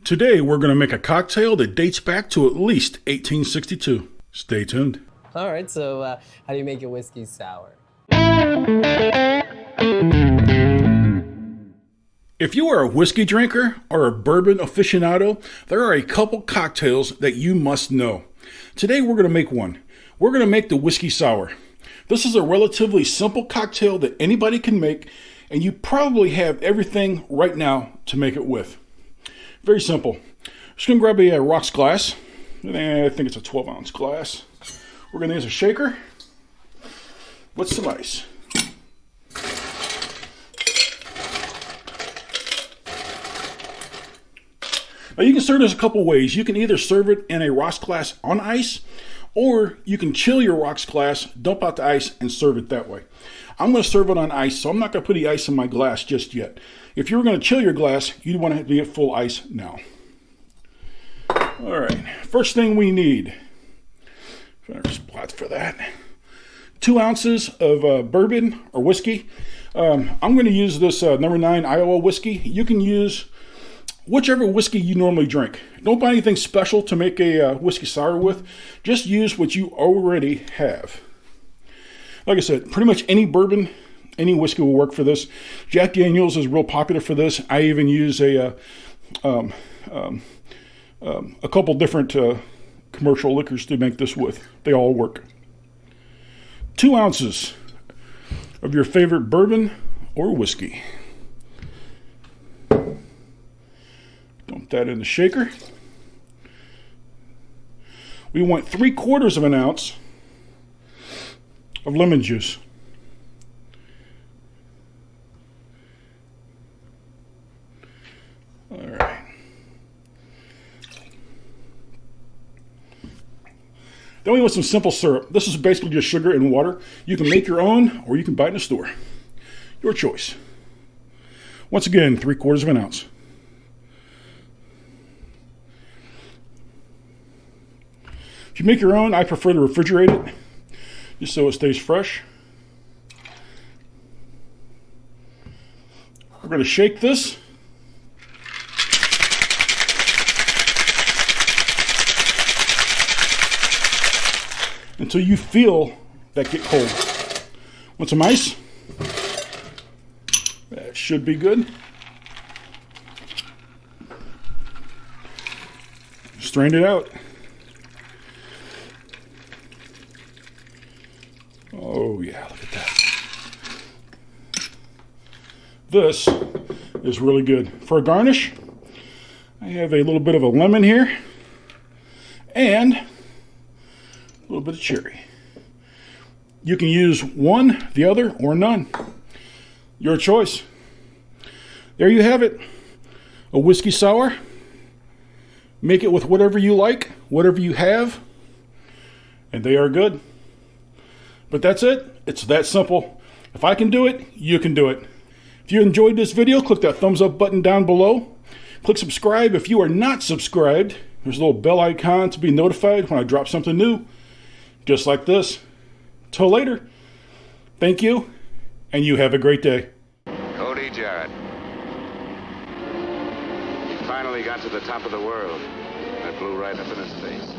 Today we're going to make a cocktail that dates back to at least 1862. Stay tuned. All right, so how do you make a whiskey sour? If you are a whiskey drinker or a bourbon aficionado, there are a couple cocktails that you must know. Today we're going to make one. We're going to make the whiskey sour. This is a relatively simple cocktail that anybody can make, and you probably have everything right now to make it with. Very simple. Just going to grab a rocks glass. I think it's a 12-ounce glass. We're going to use a shaker with some ice. Now you can serve this a couple ways. You can either serve it in a rocks glass on ice, or you can chill your rocks glass, dump out the ice, and serve it that way. I'm going to serve it on ice, so I'm not going to put the ice in my glass just yet. If you were going to chill your glass, you'd want to get full ice now. All right, first thing we need, spot for that, 2 ounces of bourbon or whiskey. I'm going to use this number 9 Iowa whiskey. You can use whichever whiskey you normally drink. Don't buy anything special to make a whiskey sour with. Just use what you already have. Like I said, pretty much any bourbon, any whiskey will work for this. Jack Daniel's is real popular for this. I even use a couple different commercial liquors to make this with. They all work. 2 ounces of your favorite bourbon or whiskey. Dump that in the shaker. We want 3/4 of an ounce of lemon juice. All right. Then we want some simple syrup. This is basically just sugar and water. You can make your own, or you can buy it in a store. Your choice. Once again, 3/4 of an ounce. If you make your own, I prefer to refrigerate it, just so it stays fresh. We're going to shake this. Until you feel that get cold. Want some ice? That should be good. Strain it out. Oh yeah, look at that. This is really good. For a garnish, I have a little bit of a lemon here and a little bit of cherry. You can use one, the other, or none. Your choice. There you have it. A whiskey sour. Make it with whatever you like, whatever you have, and they are good. But that's it. It's that simple. If I can do it, you can do it. If you enjoyed this video, click that thumbs up button down below. Click subscribe if you are not subscribed. There's a little bell icon to be notified when I drop something new. Just like this. Till later. Thank you, and you have a great day. Cody Jarrett. He finally got to the top of the world. That blew right up in his face.